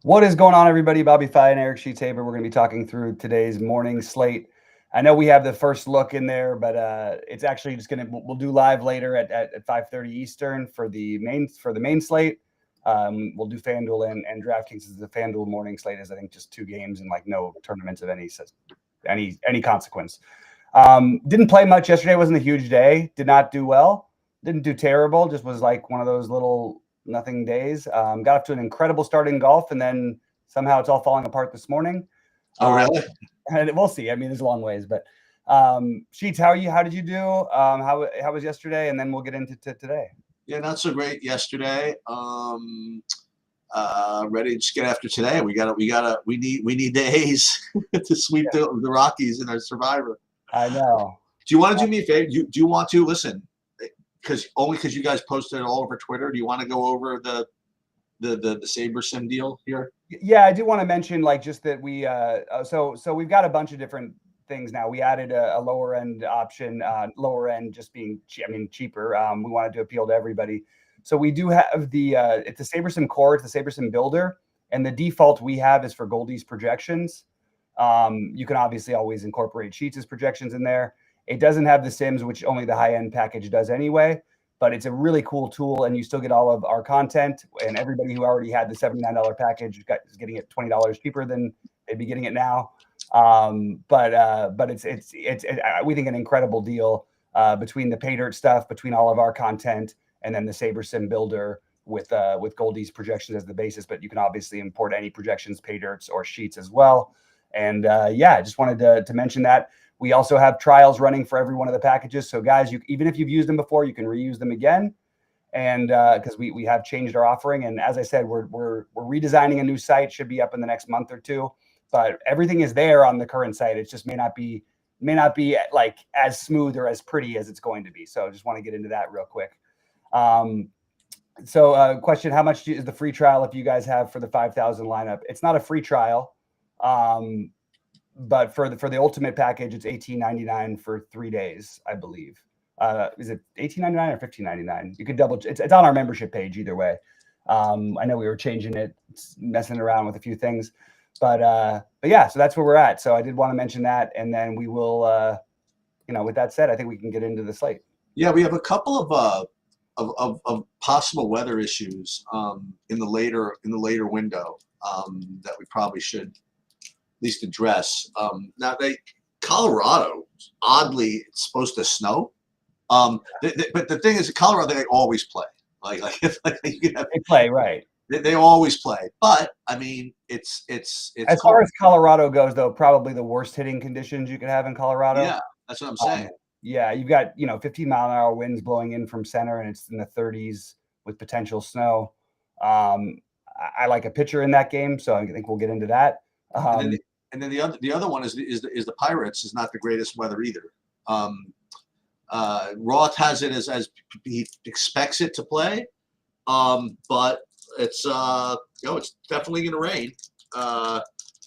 What is going on, everybody? Bobby Fi and Eric Sheetsaber. We're going to be talking through today's morning slate. I know we have the first look in there, but it's actually just going to we'll do live later at 5:30 Eastern for the main slate. We'll do FanDuel and DraftKings as the FanDuel morning slate is I think just two games and like no tournaments of any consequence. Didn't play much yesterday. Wasn't a huge day. Did not do well. Didn't do terrible. Just was like one of those little nothing days. Got off to an incredible start in golf, and then somehow it's all falling apart this morning. Oh, really? And we'll see. I mean, there's a long ways, but Sheets, how are you? How did you do? How was yesterday? And then we'll get into today. Yeah, not so great yesterday. Ready to just get after today. We need the A's to sweep the Rockies in our Survivor. I know. Do you want to do me a favor? Do you want to listen? Because you guys posted it all over Twitter. Do you want to go over the SaberSim deal here? Yeah, I do want to mention like just that we so we've got a bunch of different things now. We added a lower end option, lower end just being cheaper. We wanted to appeal to everybody. So we do have it's the SaberSim core, it's the SaberSim builder, and the default we have is for Goldie's projections. You can obviously always incorporate Sheets' projections in there. It doesn't have the Sims, which only the high-end package does anyway, but it's a really cool tool, and you still get all of our content, and everybody who already had the $79 package is getting it $20 cheaper than they'd be getting it now. But it's we think an incredible deal between the pay dirt stuff, between all of our content, and then the SaberSim builder with Goldie's projections as the basis, but you can obviously import any projections, pay dirts, or Sheets as well. And yeah, I just wanted to mention that. We also have trials running for every one of the packages. So guys, even if you've used them before, you can reuse them again. And because we have changed our offering. And as I said, we're redesigning a new site, should be up in the next month or two. But everything is there on the current site. It just may not be like as smooth or as pretty as it's going to be. So I just want to get into that real quick. Question, how much is the free trial if you guys have for the 5,000 lineup? It's not a free trial. But for the ultimate package, it's $18.99 for 3 days, I believe. Is it $18.99 or $15.99? You could double. It's on our membership page either way. I know we were changing it, messing around with a few things, but yeah. So that's where we're at. So I did want to mention that, and then we will. With that said, I think we can get into the slate. Yeah, we have a couple of possible weather issues in the later window that we probably should at least address. Now, Colorado, oddly, it's supposed to snow. But the thing is, Colorado, they always play. They play, right? They always play. But I mean, it's as far as Colorado goes, though, probably the worst hitting conditions you could have in Colorado. Yeah, that's what I'm saying. Yeah, you've got 15-mile-an-hour winds blowing in from center, and it's in the 30s with potential snow. I like a pitcher in that game, so I think we'll get into that. And then the other one is the Pirates is not the greatest weather either. Roth has it as he expects it to play, but it's it's definitely going to rain.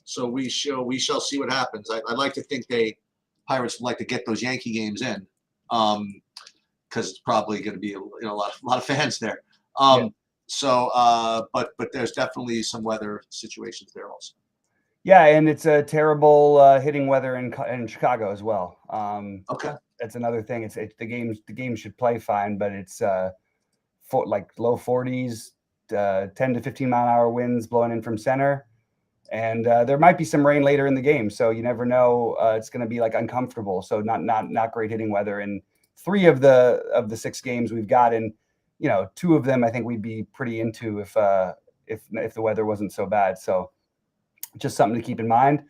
So we shall see what happens. I'd like to think Pirates would like to get those Yankee games in, because it's probably going to be a lot of fans there. So but there's definitely some weather situations there also. Yeah, and it's a terrible hitting weather in Chicago as well. Okay, that's another thing. It's the game should play fine, but it's like low 40s, 10 to 15-mile-an-hour winds blowing in from center, and there might be some rain later in the game. So you never know. It's going to be like uncomfortable. So not great hitting weather in 3 of the 6 games we've got, and 2 of them I think we'd be pretty into if the weather wasn't so bad. So just something to keep in mind.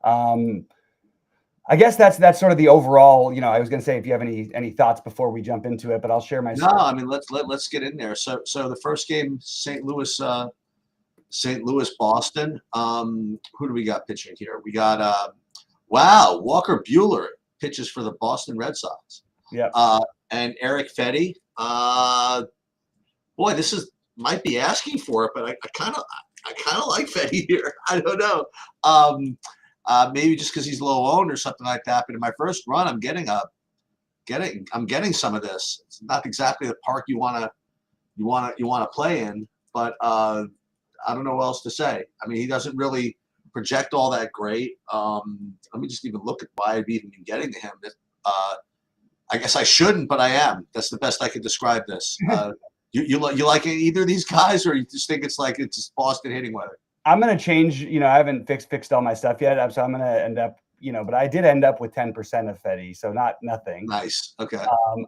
I guess that's sort of the overall. I was going to say if you have any thoughts before we jump into it, but I'll share my. No, I mean let's get in there. So the first game, St. Louis, Boston. Who do we got pitching here? We got Walker Buehler pitches for the Boston Red Sox. Yeah. And Eric Fetty. Boy, might be asking for it, but I kind of like Fetty here. I don't know. Maybe just because he's low owned or something like that. But in my first run, I'm getting some of this. It's not exactly the park you want to play in, but I don't know what else to say. I mean, he doesn't really project all that great. Let me just even look at why I've even been getting to him. I guess I shouldn't, but I am. That's the best I could describe this. You like either of these guys, or you just think it's like it's just Boston hitting weather? I'm gonna change. I haven't fixed all my stuff yet, so I'm gonna end up. But I did end up with 10% of Fetty, so nothing. Nice. Okay.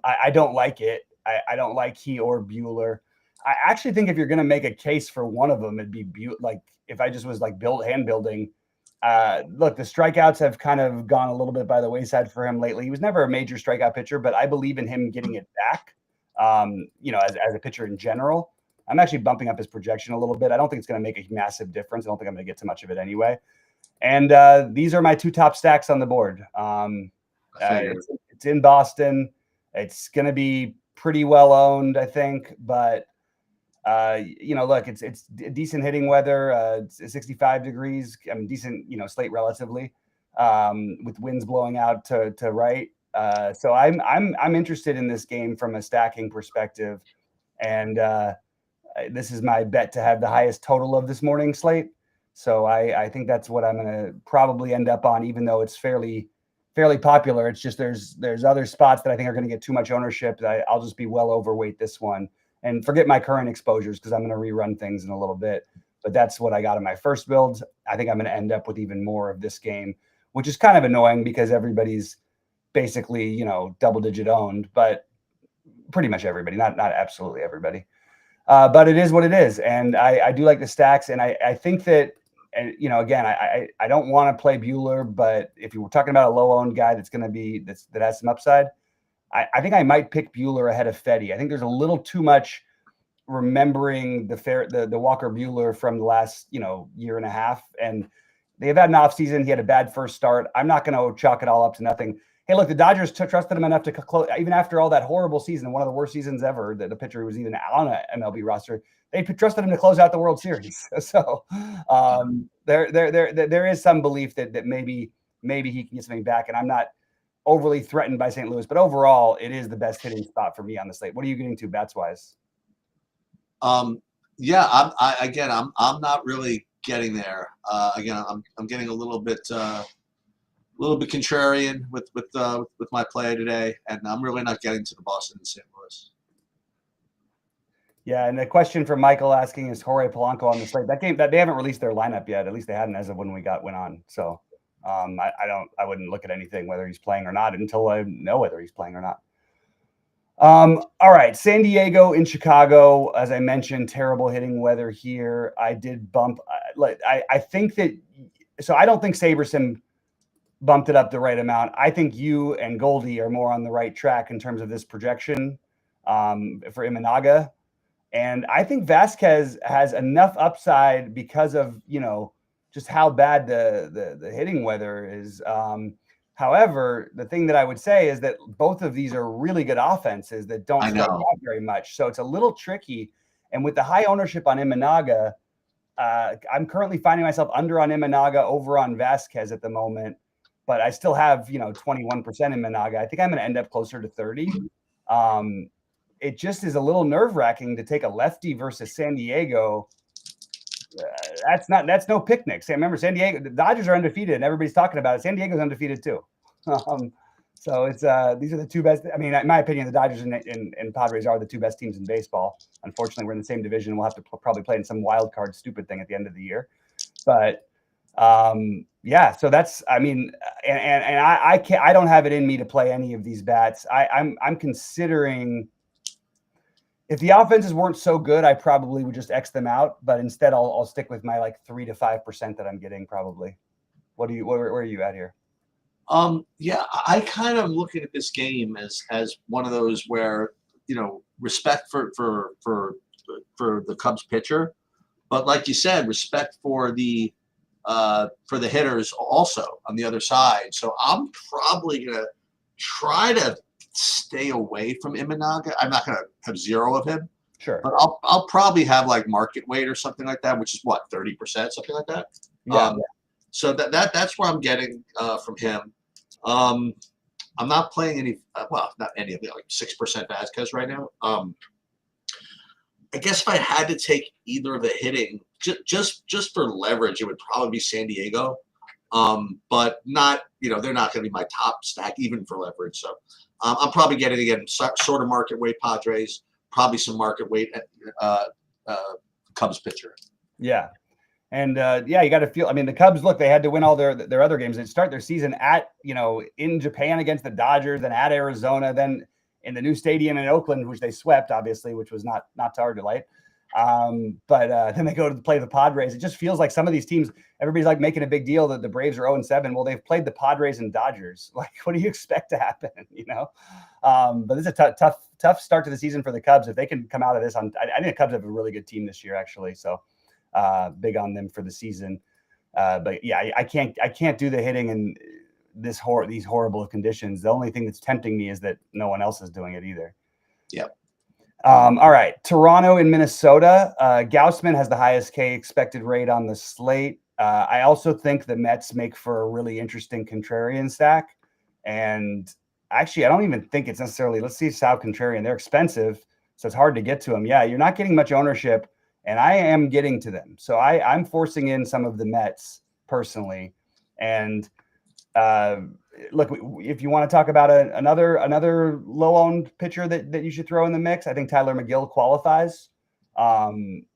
I don't like it. I don't like he or Bueller. I actually think if you're going to make a case for one of them, it'd be like if I just was like hand building. Look, the strikeouts have kind of gone a little bit by the wayside for him lately. He was never a major strikeout pitcher, but I believe in him getting it back. As a pitcher in general, I'm actually bumping up his projection a little bit. I don't think it's going to make a massive difference. I don't think I'm going to get too much of it anyway. And these are my two top stacks on the board. It's in Boston. It's going to be pretty well owned, I think. But look, it's decent hitting weather. It's 65 degrees. I mean, decent, slate relatively, with winds blowing out to right. So I'm interested in this game from a stacking perspective, and this is my bet to have the highest total of this morning slate. So I think that's what I'm going to probably end up on, even though it's fairly popular. It's just there's other spots that I think are going to get too much ownership that I'll just be well overweight this one and forget my current exposures because I'm going to rerun things in a little bit. But that's what I got in my first build. I think I'm going to end up with even more of this game, which is kind of annoying because everybody's basically, double-digit owned, but pretty much everybody, not absolutely everybody. But it is what it is. And I do like the stacks. And I think that, and again, I don't want to play Bueller, but if you were talking about a low-owned guy that's going to be that has some upside, I think I might pick Bueller ahead of Fetty. I think there's a little too much remembering the Walker Bueller from the last year and a half, and they've had an off season. He had a bad first start. I'm not going to chalk it all up to nothing. Hey, look, the Dodgers trusted him enough to close, even after all that horrible season, one of the worst seasons ever. The pitcher who was even on an MLB roster, they trusted him to close out the World Series. So there is some belief that maybe he can get something back, and I'm not overly threatened by St. Louis, but overall, it is the best hitting spot for me on the slate. What are you getting to bats wise? Yeah, I'm not really getting there. Again, I'm getting a little bit contrarian with my play today, and I'm really not getting to the Boston and St. Louis. Yeah, and the question from Michael asking is Jorge Polanco on the slate. That game that they haven't released their lineup yet. At least they hadn't as of when we went on. So I wouldn't look at anything whether he's playing or not until I know whether he's playing or not. All right, San Diego in Chicago, as I mentioned, terrible hitting weather here. I did bump. I think that. So I don't think Saberson bumped it up the right amount. I think you and Goldie are more on the right track in terms of this projection for Imanaga. And I think Vasquez has enough upside because of, just how bad the hitting weather is. However, the thing that I would say is that both of these are really good offenses that don't strike out very much. So it's a little tricky. And with the high ownership on Imanaga, I'm currently finding myself under on Imanaga, over on Vasquez at the moment. But I still have, 21% in Imanaga. I think I'm going to end up closer to 30. It just is a little nerve-wracking to take a lefty versus San Diego. That's no picnic. Remember, San Diego, the Dodgers are undefeated, and everybody's talking about it. San Diego's undefeated too. So it's these are the two best. I mean, in my opinion, the Dodgers and Padres are the two best teams in baseball. Unfortunately, we're in the same division. We'll have to probably play in some wild card stupid thing at the end of the year. But yeah, so that's, I mean, and I don't have it in me to play any of these bats. I'm considering, if the offenses weren't so good, I probably would just X them out. But instead, I'll stick with my 3 to 5% that I'm getting probably. Where are you at here? Yeah, I kind of looking at this game as one of those where, respect for the Cubs pitcher, but like you said, respect for the hitters also on the other side. So I'm probably gonna try to stay away from Imanaga. I'm not gonna have zero of him. Sure. But I'll probably have market weight or something like that, which is what, 30%, something like that. Yeah. So that's where I'm getting from him. I'm not playing any, not any of the 6% Vasquez right now. I guess if I had to take either of the hitting, just for leverage, it would probably be San Diego. But not, they're not going to be my top stack even for leverage. So I'm probably getting, again, sort of market weight Padres, probably some market weight Cubs pitcher. Yeah. And you got to feel, I mean, the Cubs, look, they had to win all their other games. They start their season at, in Japan against the Dodgers, then at Arizona, then in the new stadium in Oakland, which they swept, obviously, which was not to our delight. But then they go to play the Padres. It just feels like some of these teams, everybody's like making a big deal that the Braves are 0-7. Well, they've played the Padres and Dodgers. Like, what do you expect to happen? But this is a tough start to the season for the Cubs. If they can come out of this I think the Cubs have a really good team this year, actually. So big on them for the season. But yeah, I can't do the hitting in these horrible conditions. The only thing that's tempting me is that no one else is doing it either. Yep. All right. Toronto and Minnesota. Gaussman has the highest K expected rate on the slate. I also think the Mets make for a really interesting contrarian stack. And actually, I don't even think it's necessarily, let's see how contrarian. They're expensive, so it's hard to get to them. Yeah, you're not getting much ownership, and I am getting to them. So I'm forcing in some of the Mets personally. And look, if you want to talk about another low-owned pitcher that you should throw in the mix, I think Tyler McGill qualifies. I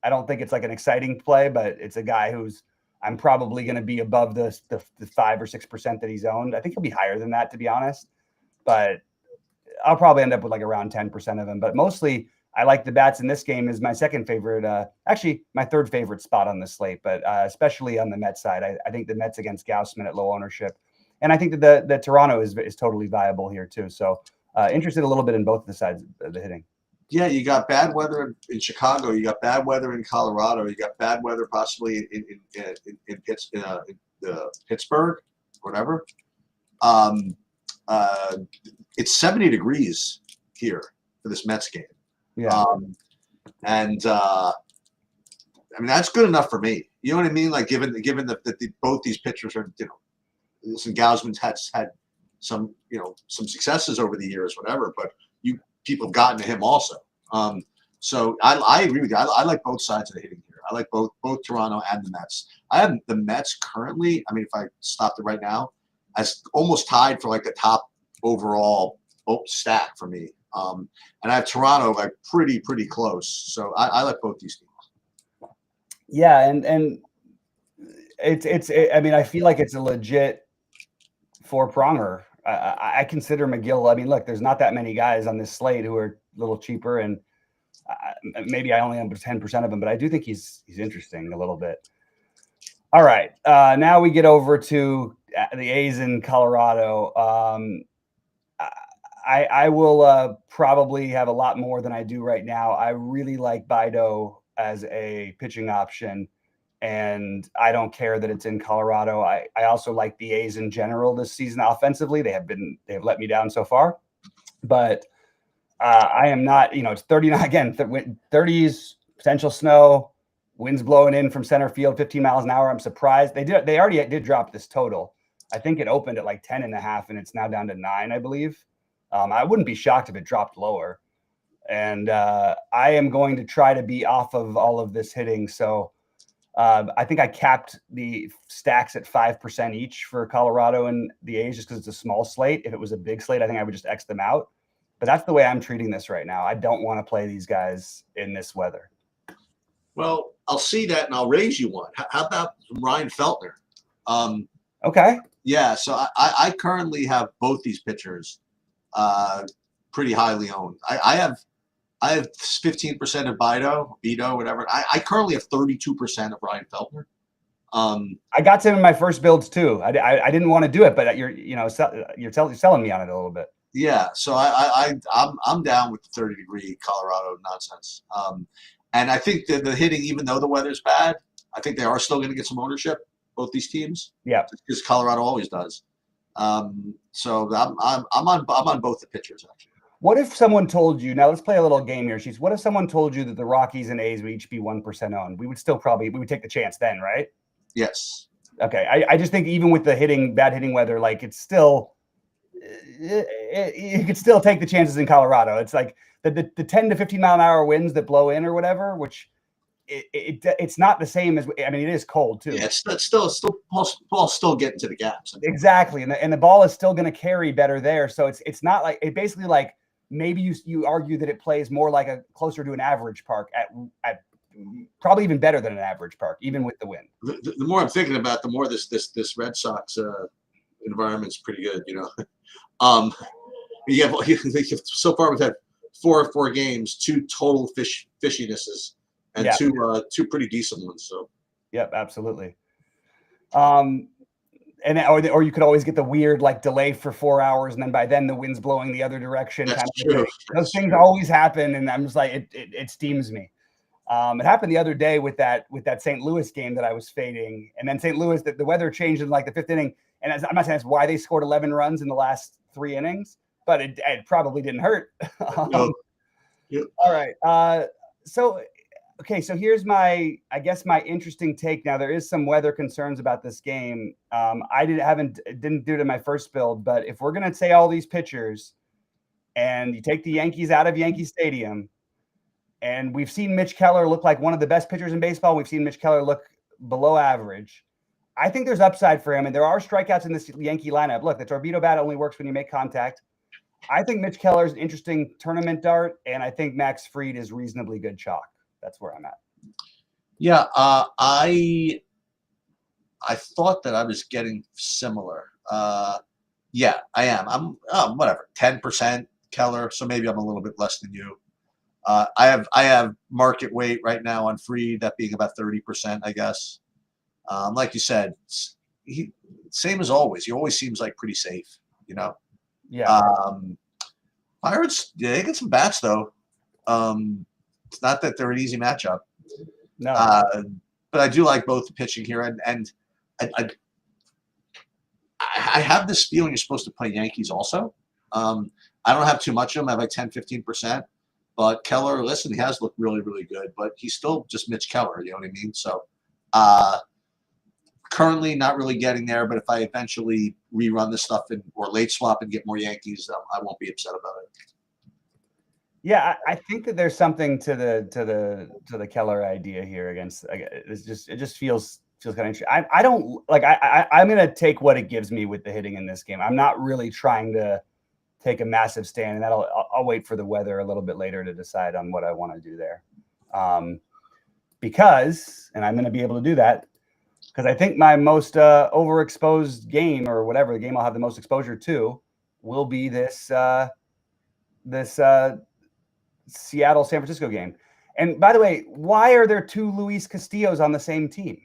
don't think it's like an exciting play, but it's a guy who's I'm probably going to be above the 5 or 6% that he's owned. I think he'll be higher than that, to be honest. But I'll probably end up with like around 10% of them. But mostly, I like the bats in this game is my second favorite, actually my third favorite spot on the slate, but especially on the Mets side. I think the Mets against Gaussman at low ownership. And I think that the Toronto is totally viable here too. So interested a little bit in both the sides of the hitting. Yeah, you got bad weather in Chicago. You got bad weather in Colorado. You got bad weather possibly in Pittsburgh, whatever. It's 70 degrees here for this Mets game. Yeah. I mean, that's good enough for me. You know what I mean? Like given that both these pitchers are, listen, Gaussman's had some, some successes over the years, whatever, but people have gotten to him also. So I agree with you. I like both sides of the hitting here. I like both Toronto and the Mets. I have the Mets currently, I mean, if I stopped it right now, as almost tied for like the top overall stack for me. And I have Toronto like pretty close. So I like both these teams. Yeah, and it's I mean, I feel like it's a legit four-pronger. I consider McGill. I mean, look, there's not that many guys on this slate who are a little cheaper, and maybe I only own 10% of them, but I do think he's interesting a little bit. All right, now we get over to the A's in Colorado. I will probably have a lot more than I do right now. I really like Bido as a pitching option. And I don't care that it's in Colorado. I also like the A's in general this season offensively. They've let me down so far, but I am not, it's 39 again, 30s, potential snow, winds blowing in from center field, 15 miles an hour. I'm surprised they already did drop this total. I think it opened at like 10.5 and it's now down to 9, I believe. I wouldn't be shocked if it dropped lower. And I am going to try to be off of all of this hitting. So I think I capped the stacks at 5% each for Colorado and the A's just because it's a small slate. If it was a big slate, I think I would just X them out. But that's the way I'm treating this right now. I don't want to play these guys in this weather. Well, I'll see that and I'll raise you one. How about Ryan Feltner? Okay. Yeah, so I currently have both these pitchers pretty highly owned. I have 15% of Bido, whatever. I currently have 32% of Ryan Feltner. I got to him in my first builds too. I didn't want to do it, but you're selling me on it a little bit. Yeah, so I'm down with the 30-degree Colorado nonsense. And I think the hitting, even though the weather's bad, I think they are still going to get some ownership. Both these teams. Yeah, because Colorado always does. So I'm on both the pitchers actually. What if someone told you, now let's play a little game here, Sheets. What if someone told you that the Rockies and A's would each be 1% owned? We would take the chance then, right? Yes. Okay. I just think even with the bad hitting weather, like it's still, you could still take the chances in Colorado. It's like the 10 to 15 mile an hour winds that blow in or whatever, which it's not the same as, I mean, it is cold too. Yeah, it's still ball's still getting to the gaps. Exactly. And the ball is still going to carry better there. So it's not like, it basically like, maybe you argue that it plays more like closer to an average park at probably even better than an average park, even with the wind. The more I'm thinking about, the more this Red Sox environment's pretty good. You know, so far we've had four games, 2 total fishinesses, and two pretty decent ones. So. Yep, absolutely. Or you could always get the weird like delay for 4 hours, and then by then the wind's blowing the other direction. That's kind of true. Those things always happen, and I'm just like it steams me. It happened the other day with that St. Louis game that I was fading, and then St. Louis, the weather changed in like the 5th inning, and I'm not saying that's why they scored 11 runs in the last 3 innings, but it probably didn't hurt. Yep. All right. So here's my interesting take. Now there is some weather concerns about this game. I didn't do it in my first build, but if we're gonna say all these pitchers, and you take the Yankees out of Yankee Stadium, and we've seen Mitch Keller look like one of the best pitchers in baseball, we've seen Mitch Keller look below average. I think there's upside for him, and there are strikeouts in this Yankee lineup. Look, the torpedo bat only works when you make contact. I think Mitch Keller is an interesting tournament dart, and I think Max Fried is reasonably good chalk. That's where I'm at. Yeah, I thought that I was getting similar. Yeah, I am. I'm whatever, 10% Keller, so maybe I'm a little bit less than you. I have market weight right now on Fried, that being about 30%, I guess. Like you said, he same as always. He always seems like pretty safe, you know. Yeah. Pirates, they get some bats though. It's not that they're an easy matchup. No. But I do like both the pitching here, and I have this feeling you're supposed to play Yankees also. I don't have too much of them. I have like 10, 15%. But Keller, listen, he has looked really, really good, but he's still just Mitch Keller, you know what I mean? So currently not really getting there, but if I eventually rerun this stuff or late swap and get more Yankees, I won't be upset about it. Yeah, I think that there's something to the Keller idea here against. It just feels kind of interesting. I don't like. I'm gonna take what it gives me with the hitting in this game. I'm not really trying to take a massive stand, and I'll wait for the weather a little bit later to decide on what I want to do there. Because, and I'm going to be able to do that because I think my most overexposed game, or whatever the game I'll have the most exposure to, will be this Seattle San Francisco game. And by the way, why are there 2 Luis Castillos on the same team?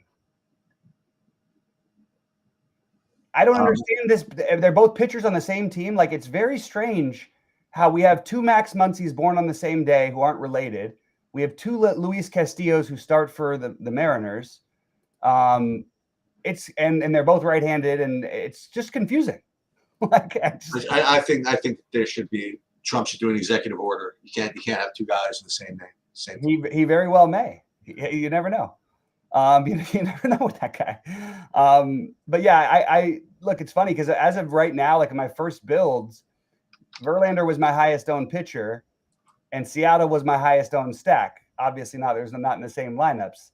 I don't understand this. They're both pitchers on the same team. Like, it's very strange how we have 2 Max Muncies born on the same day who aren't related. We have 2 Luis Castillos who start for the Mariners. And they're both right-handed, and it's just confusing. Like, I think there should be, Trump should do an executive order. You can't have 2 guys in the same name. He very well may. You never know. You never know with that guy. But yeah, I look, it's funny because as of right now, like in my first builds, Verlander was my highest owned pitcher and Seattle was my highest owned stack. Obviously not in the same lineups.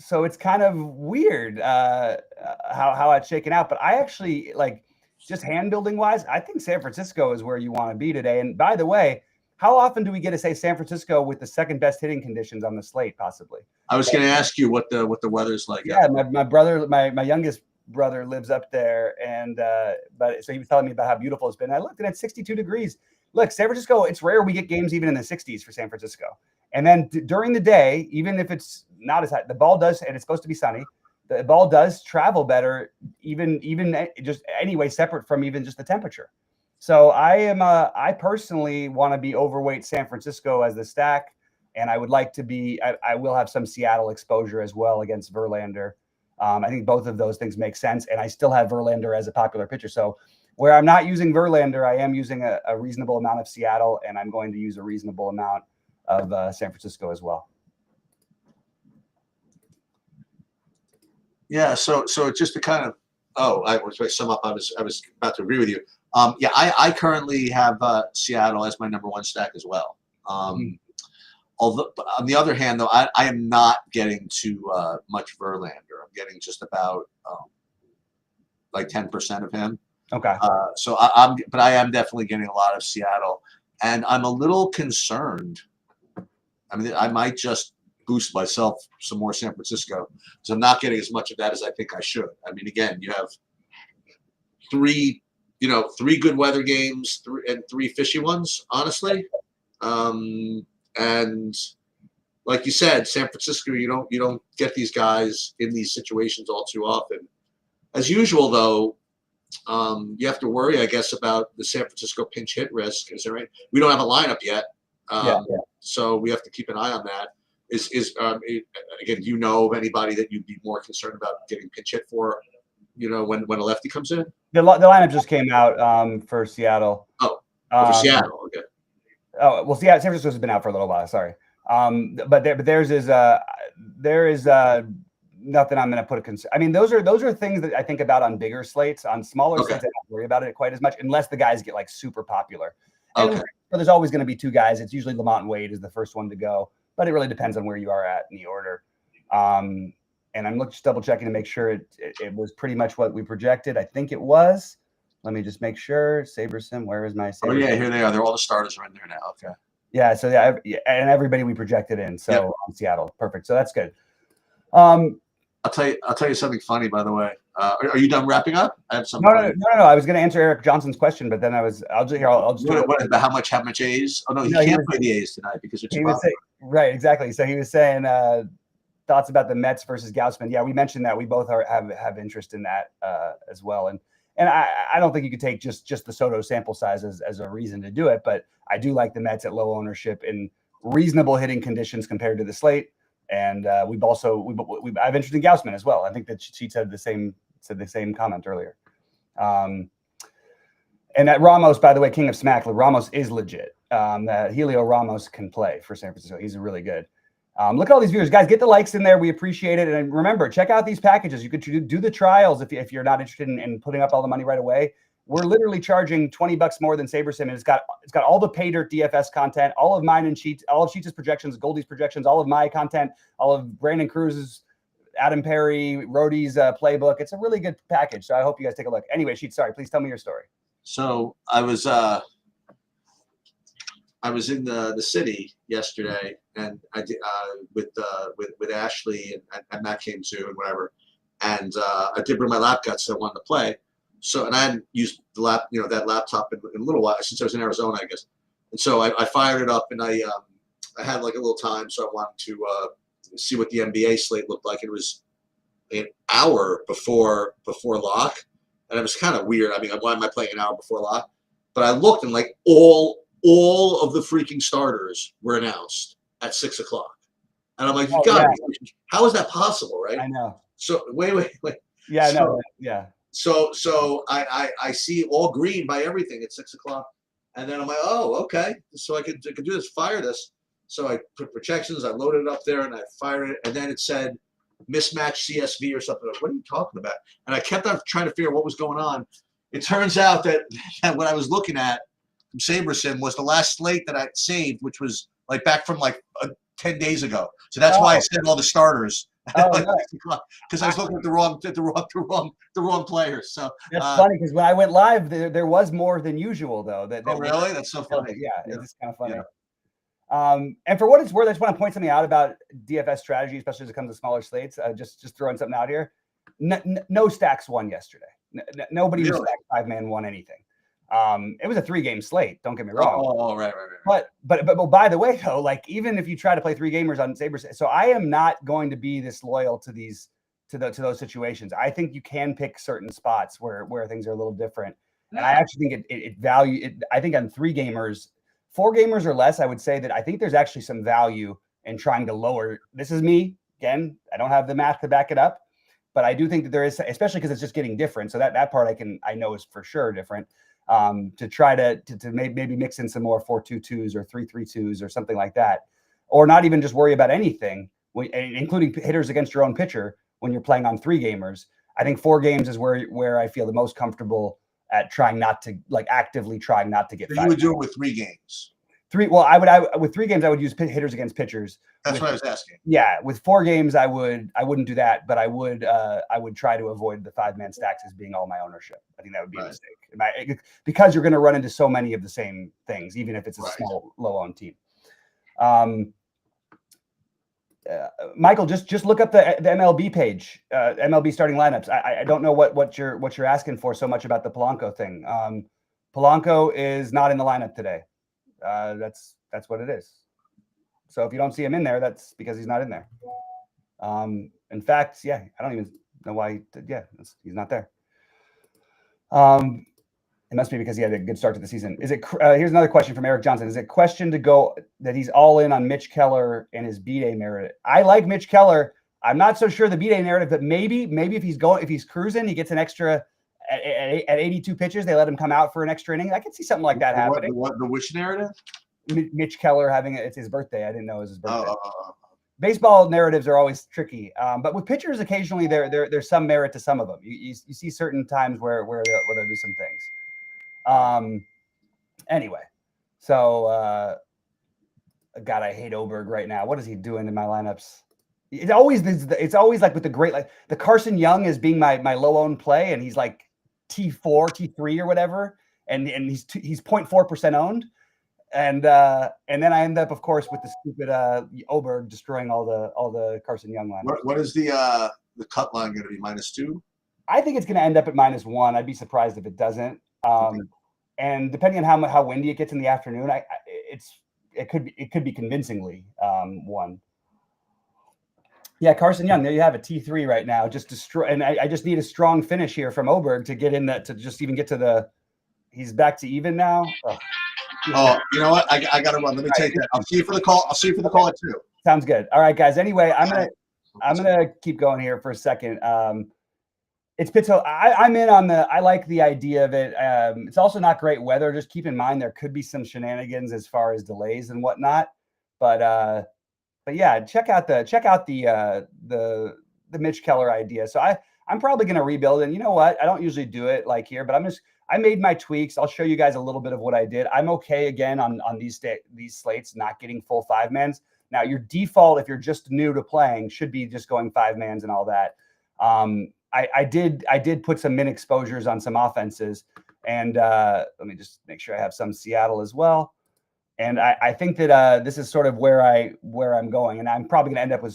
So it's kind of weird how it's shaken out. But I actually, like, just hand building wise, I think San Francisco is where you want to be today. And by the way, how often do we get to say San Francisco with the second best hitting conditions on the slate, possibly? I was going to ask you what the weather's like. Yeah, my brother, my youngest brother lives up there, and so he was telling me about how beautiful it's been. I looked, and it's 62 degrees. Look, San Francisco, it's rare we get games even in the 60s for San Francisco. And then during the day, even if it's not as hot, the ball does, and it's supposed to be sunny, the ball does travel better, even just anyway, separate from even just the temperature. So I personally want to be overweight San Francisco as the stack, and I would like to be. I will have some Seattle exposure as well against Verlander. I think both of those things make sense, and I still have Verlander as a popular pitcher. So where I'm not using Verlander, I am using a reasonable amount of Seattle, and I'm going to use a reasonable amount of San Francisco as well. Yeah. So just to kind Oh, I was to sum up. I was about to agree with you. Yeah, I currently have Seattle as my number one stack as well. Although on the other hand, though, I am not getting too much Verlander. I'm getting just about like 10% of him. Okay. So but I am definitely getting a lot of Seattle, and I'm a little concerned. I mean, I might just boost myself some more San Francisco because I'm not getting as much of that as I think I should. I mean, again, you have three good weather games, and three fishy ones, honestly. And like you said, San Francisco, you don't get these guys in these situations all too often. As usual, though, you have to worry, I guess, about the San Francisco pinch hit risk. Is there right? We don't have a lineup yet, so we have to keep an eye on that. Again, do you know of anybody that you'd be more concerned about getting pinch hit for? When a lefty comes in. The lineup just came out for Seattle. Oh, for Seattle, okay. Oh well, San Francisco's been out for a little while. Sorry, but theirs is there is nothing I'm going to put a concern. I mean, those are things that I think about on bigger slates. On smaller slates, I don't worry about it quite as much unless the guys get like super popular. And so there's always going to be two guys. It's usually Lamont and Wade is the first one to go, but it really depends on where you are at in the order. And I'm just double checking to make sure it was pretty much what we projected. I think it was. Let me just make sure. SaberSim, where is my SaberSim? Oh yeah, here they are. All the starters are in there now. Okay. Yeah. So and everybody we projected in. So Seattle, perfect. So that's good. I'll tell you something funny, by the way. Are you done wrapping up? I have something. No. I was going to answer Eric Johnson's question, but then I'll just do it. What about how much A's? Oh no, he can't play the A's tonight because it's right, exactly. So he was saying thoughts about the Mets versus Gaussman. Yeah, we mentioned that we both have interest in that as well. And I don't think you could take just the Soto sample size as a reason to do it, but I do like the Mets at low ownership in reasonable hitting conditions compared to the slate. And I have interest in Gaussman as well. I think that she said the same comment earlier. And that Ramos, by the way, King of Smack, Ramos is legit. Helio Ramos can play for San Francisco. He's really good. Look at all these viewers, guys. Get the likes in there. We appreciate it. And remember, check out these packages. You could do the trials if you're not interested in putting up all the money right away. We're literally charging $20 more than SaberSim, and it's got all the pay dirt DFS content, all of mine and Sheets, all of Sheets' projections, Goldie's projections, all of my content, all of Brandon Cruz's, Adam Perry, Rody's playbook. It's a really good package. So I hope you guys take a look. Anyway, Sheets, sorry, please tell me your story. So I was in the city yesterday, and I did with Ashley and Matt came too and whatever, and I did bring my lap guts that I wanted to play. So, and I hadn't used the that laptop in a little while since I was in Arizona, I guess. And so I fired it up, and I had like a little time, so I wanted to see what the NBA slate looked like. It was an hour before lock, and it was kind of weird. I mean, why am I playing an hour before lock? But I looked, and like all of the freaking starters were announced at 6 o'clock, and I'm like, how is that possible, right? I know. So wait. Yeah, I know. Yeah. So I see all green by everything at 6 o'clock, and then I'm like, oh, okay. So I could do this, fire this. So I put projections, I loaded it up there, and I fired it, and then it said mismatch CSV or something. What are you talking about? And I kept on trying to figure out what was going on. It turns out that what I was looking at from SaberSim was the last slate that I saved, which was like back from like 10 days ago. So that's why I said all the starters. Because I was looking at the wrong players. So that's funny because when I went live, there was more than usual though. Really? That's so funny. Yeah, it's kind of funny. Yeah. And for what it's worth, I just want to point something out about DFS strategy, especially as it comes to smaller slates. Just throwing something out here. No stacks won yesterday. Nobody who stacked 5-man won anything. It was a 3-game slate. Don't get me wrong. Oh, right. But by the way, though, like even if you try to play 3 gamers on SaberSim, so I am not going to be this loyal to those situations. I think you can pick certain spots where things are a little different, and I actually think I think on 3 gamers, 4 gamers or less, I would say that I think there's actually some value in trying to lower. This is me again. I don't have the math to back it up, but I do think that there is, especially because it's just getting different. So that part I know is for sure different. To try to maybe mix in some more 4-2-2s or 3-3-2s or something like that, or not even just worry about anything, including hitters against your own pitcher when you're playing on 3 gamers. I think 4 games is where I feel the most comfortable at trying not to actively trying not to get. So you would do it with 3 games. 3. Well, I with 3 games I would use hitters against pitchers. That's what I was asking. Yeah, with 4 games I wouldn't do that, but I would try to avoid the 5-man stacks as being all my ownership. I think that would be a mistake because you're going to run into so many of the same things, even if it's a small low-owned team. Michael, just look up the MLB page, MLB starting lineups. I don't know what you're asking for so much about the Polanco thing. Polanco is not in the lineup today. That's what it is. So if you don't see him in there, that's because he's not in there. In fact, yeah, I don't even know why. He's not there. It must be because he had a good start to the season. Is it? Here's another question from Eric Johnson. Is it question to go that he's all in on Mitch Keller and his B-Day narrative? I like Mitch Keller. I'm not so sure the B-Day narrative, but maybe if he's cruising, he gets an extra at 82 pitches. They let him come out for an extra inning. I can see something like that happening. The which narrative? Mitch Keller it's his birthday. I didn't know it was his birthday. Baseball narratives are always tricky, but with pitchers, occasionally there's some merit to some of them. You see certain times where they'll do some things. Anyway, so God, I hate Oberg right now. What is he doing in my lineups? It's always like with the Carson Young as being my low owned play, and he's like T4, T3 or whatever, and he's 0.4% owned, and then I end up, of course, with the stupid Oberg destroying all the Carson Young lineups. What is the cut line going to be? -2? I think it's going to end up at -1. I'd be surprised if it doesn't. And depending on how windy it gets in the afternoon, it could be convincingly 1. Yeah, Carson Young, there you have it, T3 right now, just destroy. And I just need a strong finish here from Oberg to get in that, to just even get to the. He's back to even now. Oh, you know what? I got to run. Let me take that. I'll see you for the call. I'll see you for the call at 2. Sounds good. All right, guys. Anyway, I'm gonna keep going here for a second. It's Pittsburgh. I'm in on I like the idea of it. It's also not great weather. Just keep in mind there could be some shenanigans as far as delays and whatnot. But yeah, check out the Mitch Keller idea. So I'm probably going to rebuild. And you know what? I don't usually do it like here, but I made my tweaks. I'll show you guys a little bit of what I did. I'm okay again on these slates not getting full 5-mans. Now your default, if you're just new to playing, should be just going 5-mans and all that. I did put some min exposures on some offenses, and let me just make sure I have some Seattle as well. And I think that this is sort of where I'm going, and I'm probably going to end up with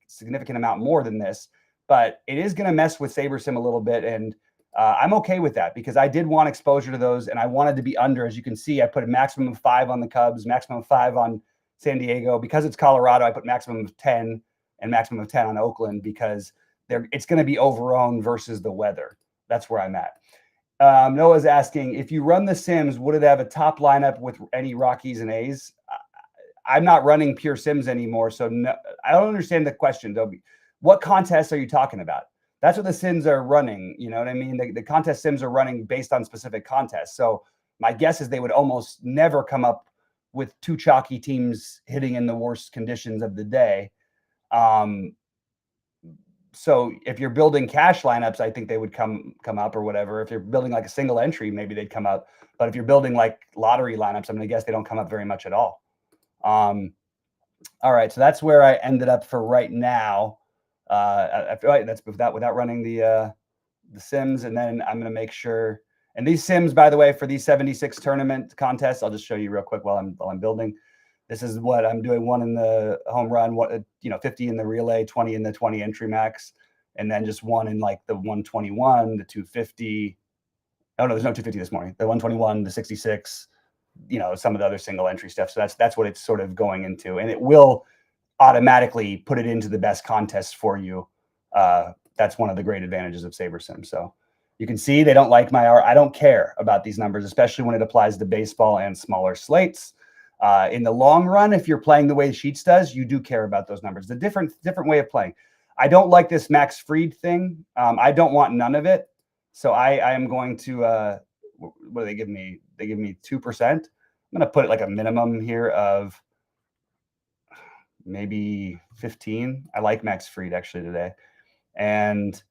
significant amount more than this, but it is going to mess with SaberSim a little bit, and I'm okay with that because I did want exposure to those, and I wanted to be under. As you can see, I put a maximum of 5 on the Cubs, maximum of 5 on San Diego. Because it's Colorado, I put maximum of 10 and maximum of 10 on Oakland because it's going to be overowned versus the weather. That's where I'm at. Noah's asking, if you run the Sims, would it have a top lineup with any Rockies and A's? I'm not running pure Sims anymore, so no, I don't understand the question, Dobie. What contests are you talking about? That's what the Sims are running. You know what I mean? The contest Sims are running based on specific contests. So my guess is they would almost never come up with 2 chalky teams hitting in the worst conditions of the day. So if you're building cash lineups, I think they would come up or whatever. If you're building like a single entry, maybe they'd come up. But if you're building like lottery lineups, I'm going to guess they don't come up very much at all. All right, so that's where I ended up for right now. I feel like that's without running the Sims, and then I'm going to make sure. And these Sims, by the way, for these 76 tournament contests, I'll just show you real quick while I'm building. This is what I'm doing: 1 in the home run, 50 in the relay, 20 in the 20 entry max, and then just 1 in like the 121, the 250. Oh no, there's no 250 this morning. The 121, the 66, some of the other single entry stuff. So that's what it's sort of going into, and it will automatically put it into the best contests for you. That's one of the great advantages of SaberSim. So you can see they don't like my hour. I don't care about these numbers, especially when it applies to baseball and smaller slates. In the long run, if you're playing the way Sheets does, you do care about those numbers. The different way of playing. I don't like this Max Fried thing. I don't want none of it. So I am going to, what do they give me? They give me 2%. I'm going to put it like a minimum here of maybe 15. I like Max Fried actually today. And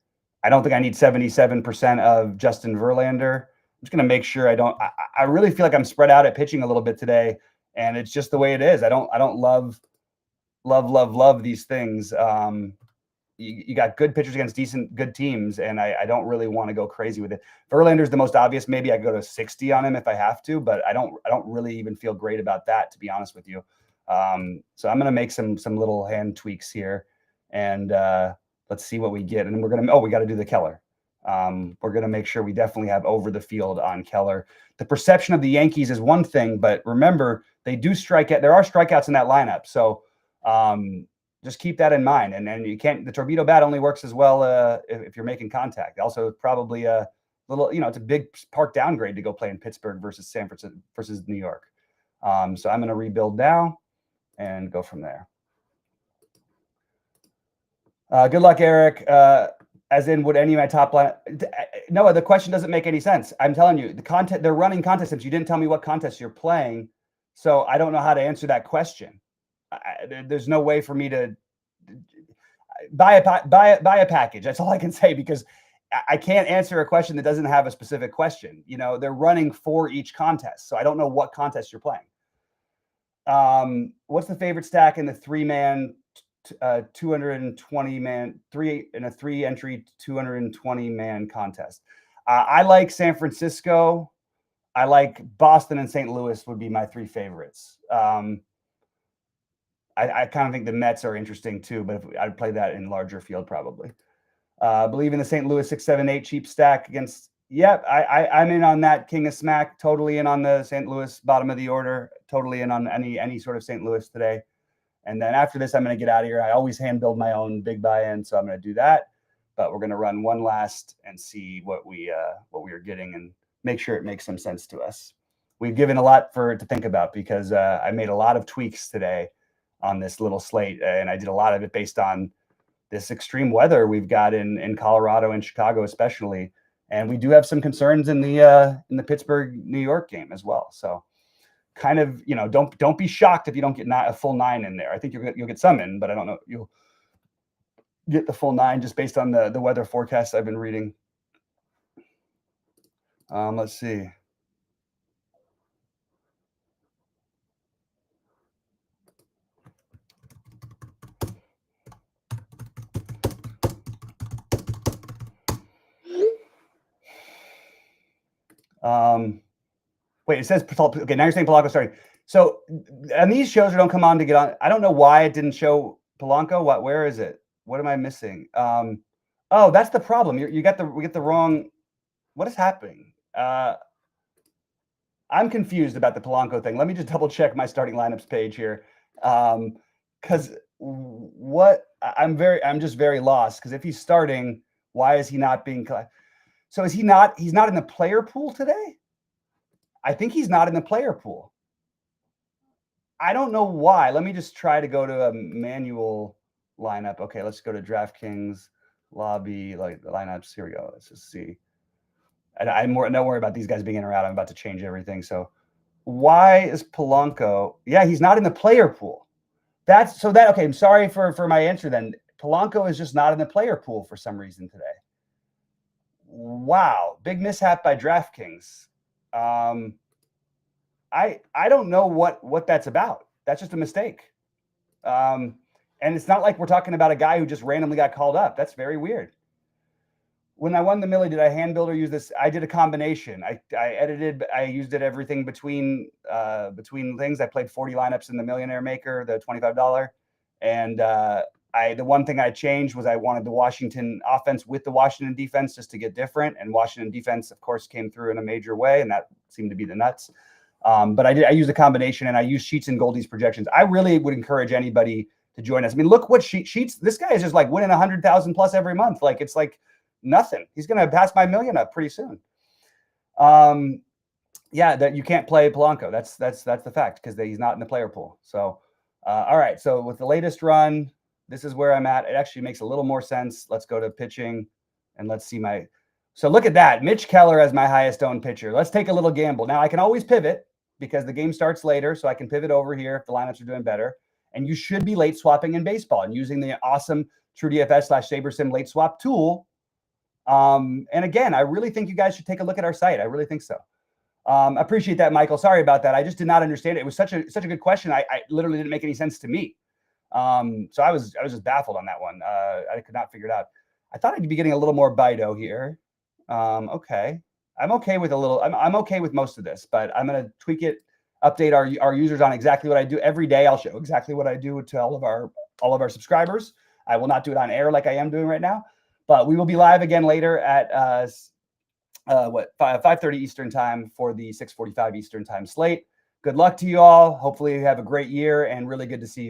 I don't think I need 77% of Justin Verlander. I'm just going to make sure I really feel like I'm spread out at pitching a little bit today, and it's just the way it is. I don't love these things. You got good pitchers against good teams, and I don't really want to go crazy with it. Verlander's the most obvious. Maybe I go to 60 on him if I have to, but I don't really even feel great about that, to be honest with you. So I'm going to make some little hand tweaks here, and let's see what we get. And we got to do the Keller. We're going to make sure we definitely have over the field on Keller. The perception of the Yankees is one thing, but remember, they do strike out. There are strikeouts in that lineup. So just keep that in mind. And then the torpedo bat only works as well if you're making contact. Also, probably a little, it's a big park downgrade to go play in Pittsburgh versus San Francisco versus New York. So I'm going to rebuild now and go from there. Good luck, Eric. As in, would any of my top line? No, the question doesn't make any sense. I'm telling you, they're running contests. You didn't tell me what contest you're playing, so I don't know how to answer that question. There's no way for me to buy a package. That's all I can say, because I can't answer a question that doesn't have a specific question. They're running for each contest, so I don't know what contest you're playing. What's the favorite stack in the 3-man? 220 man, 3 entry 220 man contest. I like San Francisco. I like Boston and St. Louis would be my 3 favorites. I kind of think the Mets are interesting too, but I'd play that in larger field probably. Believe in the St. Louis 6-7-8 cheap stack against. Yep, I'm in on that King of Smack. Totally in on the St. Louis bottom of the order. Totally in on any sort of St. Louis today. And then after this, I'm going to get out of here. I always hand build my own big buy-in, so I'm going to do that. But we're going to run one last and see what we are getting and make sure it makes some sense to us. We've given a lot to think about, because I made a lot of tweaks today on this little slate, and I did a lot of it based on this extreme weather we've got in Colorado and Chicago especially, and we do have some concerns in the Pittsburgh New York game as well. So. Kind of, don't be shocked if you don't get a full 9 in there. I think you'll get some in, but I don't know you'll get the full 9 just based on the weather forecasts I've been reading. Let's see. Wait, it says okay. Now you're saying Polanco starting. So, and these shows don't come on to get on. I don't know why it didn't show Polanco. Where is it? What am I missing? Oh, that's the problem. We get the wrong. What is happening? I'm confused about the Polanco thing. Let me just double check my starting lineups page here, because I'm just very lost. Because if he's starting, why is he not being? So is he not? He's not in the player pool today. I think he's not in the player pool. I don't know why. Let me just try to go to a manual lineup. Okay, let's go to DraftKings lobby, like the lineups. Here we go. Let's just see. Don't worry about these guys being in or out. I'm about to change everything. So why is Polanco? Yeah, he's not in the player pool. Okay, I'm sorry for my answer then. Polanco is just not in the player pool for some reason today. Wow, big mishap by DraftKings. I don't know what that's about. That's just a mistake. And it's not like we're talking about a guy who just randomly got called up. That's very weird. When I won the Millie, did I hand build or use this? I did a combination. I edited. I used it everything between things. I played 40 lineups in the Millionaire Maker, the $25, and the one thing I changed was I wanted the Washington offense with the Washington defense just to get different. And Washington defense, of course, came through in a major way, and that seemed to be the nuts. But I used a combination, and I used Sheets and Goldie's projections. I really would encourage anybody to join us. I mean, look what Sheets. This guy is just like winning 100,000 plus every month. Like, it's like nothing. He's going to pass my million up pretty soon. Yeah, that you can't play Polanco. That's the fact, because he's not in the player pool. So, all right. So with the latest run, this is where I'm at. It actually makes a little more sense. Let's go to pitching, and let's see so look at that. Mitch Keller as my highest owned pitcher. Let's take a little gamble. Now I can always pivot because the game starts later, so I can pivot over here if the lineups are doing better. And you should be late swapping in baseball and using the awesome TrueDFS /SaberSim late swap tool And again, I really think you guys should take a look at our site. I really think so. Appreciate that, Michael. Sorry about that. I just did not understand it. It was such a good question. I literally didn't make any sense to me. So I was just baffled on that one. I could not figure it out. I thought I'd be getting a little more Bido here. Okay. I'm okay with I'm okay with most of this, but I'm going to tweak it, update our users on exactly what I do every day. I'll show exactly what I do to all of our subscribers. I will not do it on air like I am doing right now, but we will be live again later at 5:30 Eastern time for the 6:45 Eastern time slate. Good luck to you all. Hopefully you have a great year and really good to see you all.